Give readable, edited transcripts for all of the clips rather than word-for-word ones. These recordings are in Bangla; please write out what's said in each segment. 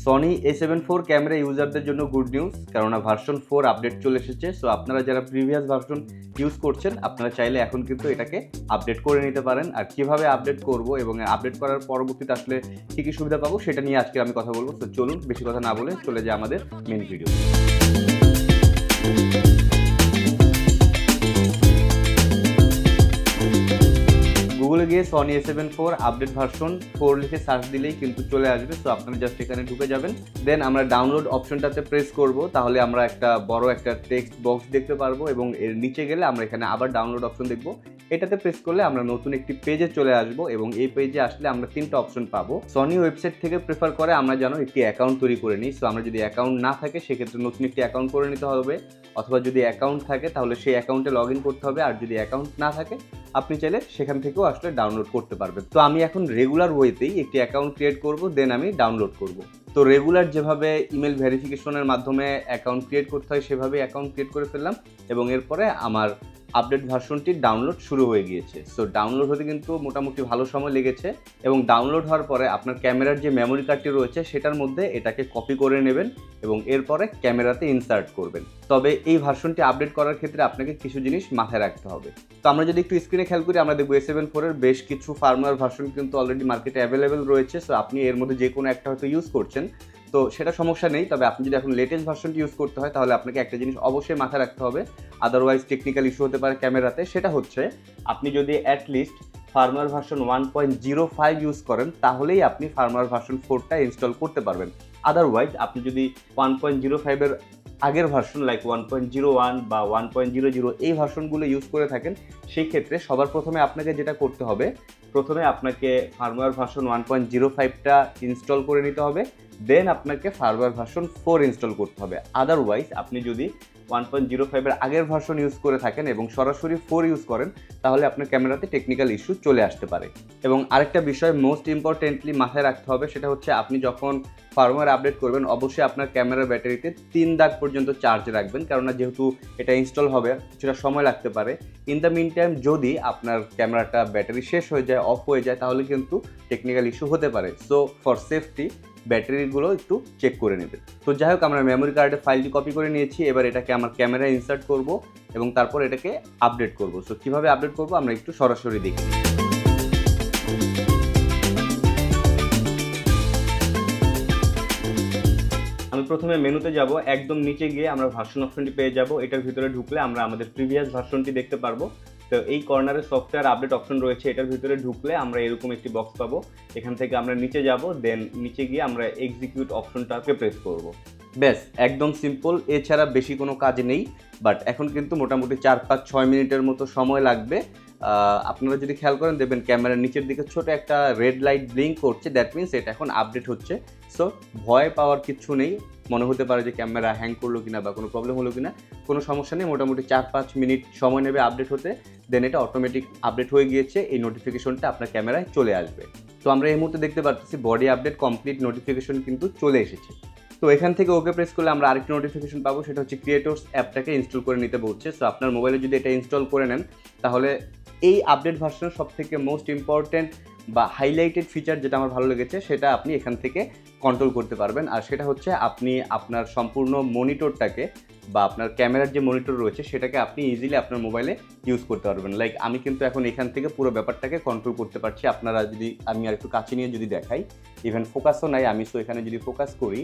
Sony A7 IV ক্যামেরা ইউজারদের জন্য গুড নিউজ, কেননা ভার্সন 4 আপডেট চলে এসেছে। সো আপনারা যারা প্রিভিয়াস ভার্সন ইউজ করছেন আপনারা চাইলে এখন কিন্তু এটাকে আপডেট করে নিতে পারেন। আর কিভাবে আপডেট করব এবং আপডেট করার পরবর্তীতে আসলে কী কী সুবিধা পাবো সেটা নিয়ে আজকে আমি কথা বলবো। তো চলুন বেশি কথা না বলে চলে যায় আমাদের মেন ভিডিও। গুগলে গিয়ে Sony A7 IV update version 4 লিখে সার্চ দিলেই কিন্তু চলে আসবে। সো আপনারা জাস্ট এখানে ঢুকে যাবেন, দেন আমরা ডাউনলোড অপশনটাতে প্রেস করব, তাহলে আমরা একটা বড় একটা টেক্সট বক্স দেখতে পারবো এবং এর নিচে গেলে আমরা এখানে আবার ডাউনলোড অপশন দেখব। এটাতে প্রেস করলে আমরা নতুন একটি পেজে চলে আসবো এবং এই পেজে আসলে আমরা তিনটা অপশন পাবো। সনি ওয়েবসাইট থেকে প্রেফার করে আমরা যেন একটি অ্যাকাউন্ট তৈরি করে নিই। সো আমরা যদি অ্যাকাউন্ট না থাকে সেক্ষেত্রে নতুন একটি অ্যাকাউন্ট করে নিতে হবে, অথবা যদি অ্যাকাউন্ট থাকে তাহলে সেই অ্যাকাউন্টে লগ ইন করতে হবে। আর যদি অ্যাকাউন্ট না থাকে আপনি চাইলে সেখান থেকেও আসলে ডাউনলোড করতে পারবেন। তো আমি এখন রেগুলার ওয়েতেই একটি অ্যাকাউন্ট ক্রিয়েট করব, দেন আমি ডাউনলোড করব। তো রেগুলার যেভাবে ইমেল ভেরিফিকেশনের মাধ্যমে অ্যাকাউন্ট ক্রিয়েট করতে হয় সেভাবেই অ্যাকাউন্ট ক্রিয়েট করে ফেললাম এবং এরপরে আমার আপডেট ভার্সনটির ডাউনলোড শুরু হয়ে গিয়েছে। সো ডাউনলোড হতে কিন্তু মোটামুটি ভালো সময় লেগেছে এবং ডাউনলোড হওয়ার পরে আপনার ক্যামেরার যে মেমোরি কার্ডটি রয়েছে সেটার মধ্যে এটাকে কপি করে নেবেন এবং এরপরে ক্যামেরাতে ইনসার্ট করবেন। তবে এই ভার্সনটি আপডেট করার ক্ষেত্রে আপনাকে কিছু জিনিস মাথায় রাখতে হবে। তো আমরা যদি একটু স্ক্রিনে খেয়াল করি আমরা দেখব A7 IV এর বেশ কিছু ফার্মওয়্যার ভার্সন কিন্তু অলরেডি মার্কেটে অ্যাভেলেবেল রয়েছে। সো আপনি এর মধ্যে যে কোনো একটা হয়তো ইউজ করছেন, তো সেটা সমস্যা নেই। তবে আপনি যদি এখন লেটেস্ট ভার্সনটি ইউজ করতে হয় তাহলে আপনাকে একটা জিনিস অবশ্যই মাথায় রাখতে হবে, আদারওয়াইজ টেকনিক্যাল ইস্যু হতে পারে ক্যামেরাতে। সেটা হচ্ছে আপনি যদি অ্যাটলিস্ট ফার্মওয়্যার ভার্সন 1.05 ইউজ করেন তাহলেই আপনি ফার্মওয়্যার ভার্সন 4টা ইনস্টল করতে পারবেন। আদারওয়াইজ আপনি যদি 1.05 এর আগের ভার্সন লাইক 1.01 বা 1.00 এই ভার্সনগুলো ইউজ করে থাকেন, সেই ক্ষেত্রে সবার প্রথমে আপনাকে যেটা করতে হবে, প্রথমে আপনাকে ফার্মওয়্যার ভার্সন 1.05টা ইনস্টল করে নিতে হবে, দেন আপনাকে ফার্মওয়্যার ভার্সন 4 ইনস্টল করতে হবে। আদারওয়াইজ আপনি যদি 1.05 এর আগের ভার্সন ইউজ করে থাকেন এবং সরাসরি 4 ইউজ করেন তাহলে আপনার ক্যামেরাতে টেকনিক্যাল ইস্যু চলে আসতে পারে। এবং আরেকটা বিষয় মোস্ট ইম্পর্টেন্টলি মাথায় রাখতে হবে, সেটা হচ্ছে আপনি যখন ফার্মওয়্যার আপডেট করবেন অবশ্যই আপনার ক্যামেরার ব্যাটারিতে 3 দাগ পর্যন্ত চার্জ রাখবেন, কেননা যেহেতু এটা ইনস্টল হবে কিছুটা সময় লাগতে পারে। ইন দ্য মিন টাইম যদি আপনার ক্যামেরাটা ব্যাটারি শেষ হয়ে যায়, অফ হয়ে যায়, তাহলে কিন্তু টেকনিক্যাল ইস্যু হতে পারে। সো ফর সেফটি ব্যাটারিগুলো একটু চেক করে নেবেন। তো যাই হোক, আমরা মেমোরি কার্ডের ফাইলটি কপি করে নিয়েছি, এবার এটাকে আমার ক্যামেরায় ইনসার্ট করব এবং তারপর এটাকে আপডেট করব। সো কীভাবে আপডেট করব আমরা একটু সরাসরি দেখি। আমি প্রথমে মেনুতে যাব, একদম নিচে গিয়ে আমরা ভার্সন অপশনটি পেয়ে যাব। এটার ভিতরে ঢুকলে আমরা আমাদের প্রিভিয়াস ভার্সনটি দেখতে পারবো। তো এই কর্নারে সফটওয়্যার আপডেট অপশন রয়েছে, এটার ভিতরে ঢুকলে আমরা এরকম একটি বক্স পাবো। এখান থেকে আমরা নিচে যাব, দেন নিচে গিয়ে আমরা এক্সিকিউট অপশনটাকে প্রেস করব। ব্যাস, একদম সিম্পল, এছাড়া বেশি কোনো কাজ নেই। বাট এখন কিন্তু মোটামুটি 4-5-6 মিনিটের মতো সময় লাগবে। আপনারা যদি খেয়াল করেন দেখবেন ক্যামেরার নিচের দিকে ছোট একটা রেড লাইট ব্লিঙ্ক করছে, দ্যাট মিনস এটা এখন আপডেট হচ্ছে। সো ভয় পাওয়ার কিছু নেই। মনে হতে পারে যে ক্যামেরা হ্যাং করলো কিনা বা কোনো প্রবলেম হলো কিনা, কোনো সমস্যা নেই। মোটামুটি 4-5 মিনিট সময় নেবে আপডেট হতে, দেন এটা অটোমেটিক আপডেট হয়ে গিয়েছে। এই নোটিফিকেশনটা আপনার ক্যামেরায় চলে আসবে। তো আমরা এই মুহূর্তে দেখতে পাচ্ছি বডি আপডেট কমপ্লিট নোটিফিকেশন কিন্তু চলে এসেছে। তো এখান থেকে ওকে প্রেস করলে আমরা আরেকটি নোটিফিকেশন পাবো, সেটা হচ্ছে ক্রিয়েটর্স অ্যাপটাকে ইনস্টল করে নিতে বলছে। সো আপনার মোবাইলে যদি এটা ইনস্টল করে নেন তাহলে এই আপডেট ভার্সনের সব থেকে মোস্ট ইম্পর্টেন্ট বা হাইলাইটেড ফিচার যেটা আমার ভালো লেগেছে সেটা আপনি এখান থেকে কন্ট্রোল করতে পারবেন। আর সেটা হচ্ছে আপনি আপনার সম্পূর্ণ মনিটরটাকে বা আপনার ক্যামেরার যে মনিটর রয়েছে সেটাকে আপনি ইজিলি আপনার মোবাইলে ইউজ করতে পারবেন। লাইক আমি কিন্তু এখন এখান থেকে পুরো ব্যাপারটাকে কন্ট্রোল করতে পারছি। আপনারা যদি আমি আর একটু কাছে নিয়ে যদি দেখাই, ইভেন ফোকাসও নাই আমি। সো এখানে যদি ফোকাস করি,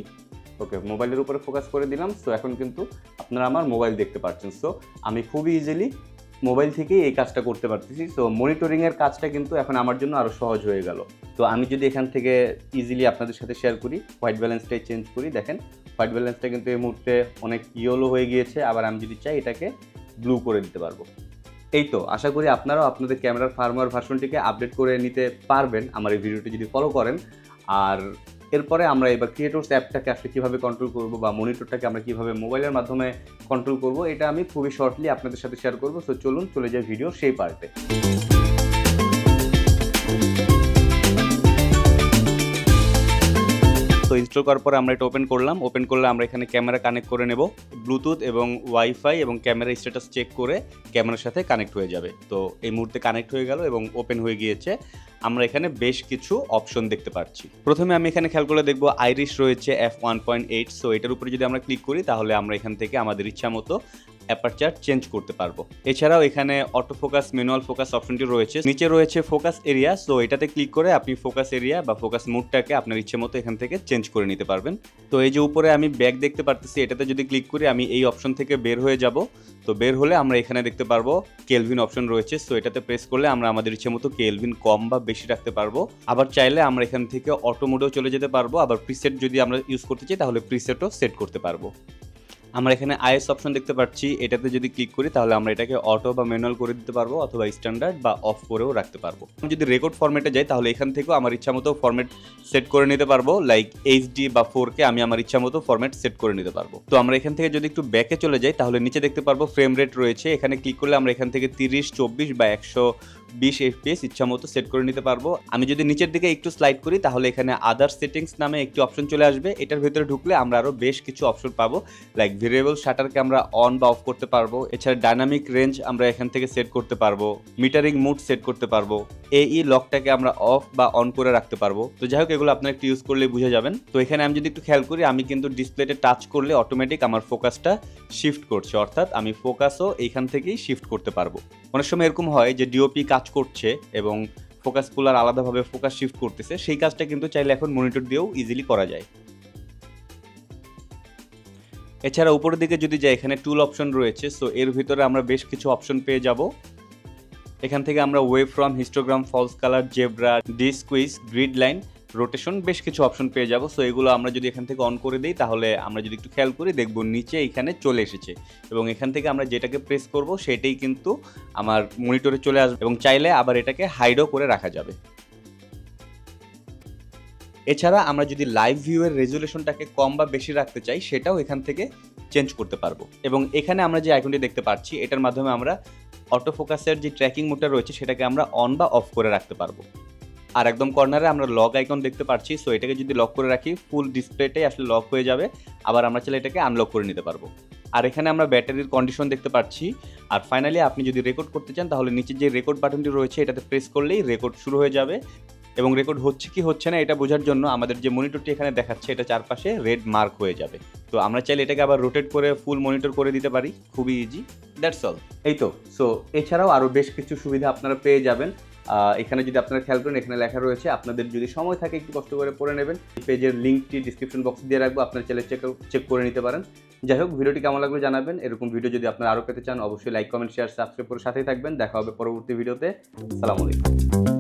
ওকে, মোবাইলের উপরে ফোকাস করে দিলাম। সো এখন কিন্তু আপনারা আমার মোবাইল দেখতে পাচ্ছেন। সো আমি খুবই ইজিলি মোবাইল থেকেই এই কাজটা করতে পারতেছি। সো মনিটরিংয়ের কাজটা কিন্তু এখন আমার জন্য আরও সহজ হয়ে গেল। তো আমি যদি এখান থেকে ইজিলি আপনাদের সাথে শেয়ার করি, হোয়াইট ব্যালেন্সটাই চেঞ্জ করি, দেখেন হোয়াইট ব্যালেন্সটা কিন্তু এই মুহূর্তে অনেক ইয়েলো হয়ে গিয়েছে। আবার আমি যদি চাই এটাকে ব্লু করে দিতে পারবো। এই তো, আশা করি আপনারাও আপনাদের ক্যামেরার ফার্মওয়্যার ভার্সনটিকে আপডেট করে নিতে পারবেন আমার এই ভিডিওটি যদি ফলো করেন। আর এরপরে আমরা এবার ক্রিয়েটর্স অ্যাপটাকে আসলে কীভাবে কন্ট্রোল করব বা মনিটরটাকে আমরা কীভাবে মোবাইলের মাধ্যমে কন্ট্রোল করব, এটা আমি খুবই শর্টলি আপনাদের সাথে শেয়ার করব। সো চলুন চলে যাই ভিডিও সেই পার্টে। তো সো ইনস্টল করার পরে আমরা এটা ওপেন করলাম। ওপেন করলে আমরা এখানে ক্যামেরা কানেক্ট করে নেব। ব্লুটুথ এবং ওয়াইফাই এবং ক্যামেরা স্ট্যাটাস চেক করে ক্যামেরার সাথে কানেক্ট হয়ে যাবে। তো এই মুহূর্তে কানেক্ট হয়ে গেল এবং ওপেন হয়ে গিয়েছে। আমরা এখানে বেশ কিছু অপশন দেখতে পাচ্ছি। প্রথমে আমি এখানে খেয়াল করে দেখব আইরিশ রয়েছে f1.8। সো এটার উপরে যদি আমরা ক্লিক করি তাহলে আমরা এখান থেকে আমাদের ইচ্ছা মতো অ্যাপারচার চেঞ্জ করতে পারবো। এছাড়াও এখানে অটো ফোকাস, ম্যানুয়াল ফোকাস অপশনটি রয়েছে। নিচে রয়েছে ফোকাস এরিয়া। সো এটাতে ক্লিক করে আপনি ফোকাস এরিয়া বা ফোকাস মোডটাকে আপনার ইচ্ছে মতো এখান থেকে চেঞ্জ করে নিতে পারবেন। তো এই যে উপরে আমি ব্যাক দেখতে পারতেছি, এটাতে যদি ক্লিক করি আমি এই অপশন থেকে বের হয়ে যাব। তো বের হলে আমরা এখানে দেখতে পারবো কেলভিন অপশন রয়েছে। সো এটাতে প্রেস করলে আমরা আমাদের ইচ্ছে মতো কেলভিন কম বা বেশি রাখতে পারবো। আবার চাইলে আমরা এখান থেকে অটো মোডেও চলে যেতে পারবো। আবার প্রিসেট যদি আমরা ইউজ করতে চাই তাহলে প্রিসেটও সেট করতে পারবো। আমরা এখানে আইএস অপশন দেখতে পাচ্ছি, এটাতে যদি ক্লিক করি তাহলে আমরা এটাকে অটো বা ম্যানুয়াল করে দিতে পারবো অথবা স্ট্যান্ডার্ড বা অফ করেও রাখতে পারবো। আমি যদি রেকর্ড ফরম্যাটে যাই তাহলে এখান থেকেও আমার ইচ্ছা মতো ফরম্যাট সেট করে নিতে পারবো। লাইক এইচডি বা 4K আমি আমার ইচ্ছা মতো ফরম্যাট সেট করে নিতে পারবো। তো আমরা এখান থেকে যদি একটু ব্যাকে চলে যাই তাহলে নিচে দেখতে পারবো ফ্রেম রেট রয়েছে। এখানে ক্লিক করলে আমরা এখান থেকে 30, 24 বা 120 FPS ইচ্ছা মতো সেট করে নিতে পারবো। আমি যদি নিচের দিকে একটু স্লাইড করি তাহলে এখানে আদার সেটিংস নামে একটি অপশন চলে আসবে। এটার ভিতরে ঢুকলে আমরা আরো বেশ কিছু অপশন পাবো। লাইক ভেরিয়েবল শাটারকে আমরা অন বা অফ করতে পারবো। এছাড়া ডাইনামিক রেঞ্জ আমরা এখান থেকে সেট করতে পারবো। মিটারিং মুড সেট করতে পারবো। এই লকটাকে আমরা অফ বা অন করে রাখতে পারবো। তো যাই হোক এগুলো আপনারা একটু ইউজ করলে বুঝে যাবেন। তো এখানে আমি যদি একটু খেয়াল করি আমি কিন্তু ডিসপ্লেতে টাচ করলে অটোমেটিক আমার ফোকাসটা শিফট করছে, অর্থাৎ আমি ফোকাসও এইখান থেকেই শিফট করতে পারবো। অনেক সময় এরকম হয় যে ডিওপি কাজ করছে এবং ফোকাস পুলার আলাদাভাবে ফোকাস শিফট করতেছে, সেই কাজটা কিন্তু চাইলে এখন মনিটর দিয়েও ইজিলি করা যায়। এছাড়া উপরের দিকে যদি যাই এখানে টুল অপশন রয়েছে। সো এর ভিতরে আমরা বেশ কিছু অপশন পেয়ে যাব। এখান থেকে আমরা waveform, histogram, false colour, zebra, ডিসকুইজ, গ্রিড লাইন, রোটেশন বেশ কিছু অপশন পেয়ে যাব। সো এগুলো আমরা যদি এখান থেকে অন করে দিই তাহলে আমরা যদি একটু খেয়াল করি দেখব নিচে এখানে চলে এসেছে এবং এখান থেকে আমরা যেটাকে প্রেস করব সেটাই কিন্তু আমার মনিটরে চলে আসবে এবং চাইলে আবার এটাকে হাইডও করে রাখা যাবে। এছাড়া আমরা যদি লাইভ ভিউ এর রেজুলেশনটাকে কম বা বেশি রাখতে চাই সেটাও এখান থেকে চেঞ্জ করতে পারবো। এবং এখানে আমরা যে আইকনটি দেখতে পাচ্ছি এটার মাধ্যমে আমরা অটো ফোকাসের যে ট্র্যাকিং মোডটা রয়েছে সেটাকে আমরা অন বা অফ করে রাখতে পারবো। আর একদম কর্নারে আমরা লক আইকন দেখতে পাচ্ছি। সো এটাকে যদি লক করে রাখি ফুল ডিসপ্লেটাই আসলে লক হয়ে যাবে। আবার আমরা চাইলে এটাকে আনলক করে নিতে পারবো। আর এখানে আমরা ব্যাটারির কন্ডিশন দেখতে পাচ্ছি। আর ফাইনালি আপনি যদি রেকর্ড করতে চান তাহলে নিচে যে রেকর্ড বাটনটি রয়েছে এটাতে প্রেস করলেই রেকর্ড শুরু হয়ে যাবে। এবং রেকর্ড হচ্ছে কি হচ্ছে না এটা বোঝার জন্য আমাদের যে মনিটরটি এখানে দেখাচ্ছে এটা চারপাশে রেড মার্ক হয়ে যাবে। তো আমরা চাইলে এটাকে আবার রোটেট করে ফুল মনিটর করে দিতে পারি, খুবই ইজি। That's all. এই তো। সো এছাড়াও আরও বেশ কিছু সুবিধা আপনারা পেয়ে যাবেন। এখানে যদি আপনারা খেয়াল করেন এখানে লেখা রয়েছে, আপনাদের যদি সময় থাকে একটু কষ্ট করে পড়ে নেবেন। পেজের লিঙ্কটি ডিসক্রিপশন বক্সে দিয়ে রাখবো, আপনারা চাইলে চেক করে নিতে পারেন। যাই হোক ভিডিওটি কেমন লাগলো জানাবেন। এরকম ভিডিও যদি আপনারা আরও পেতে চান অবশ্যই লাইক, কমেন্ট, শেয়ার, সাবস্ক্রাইব করে সাথেই থাকবেন। দেখা হবে পরবর্তী ভিডিওতে। আসসালামু আলাইকুম।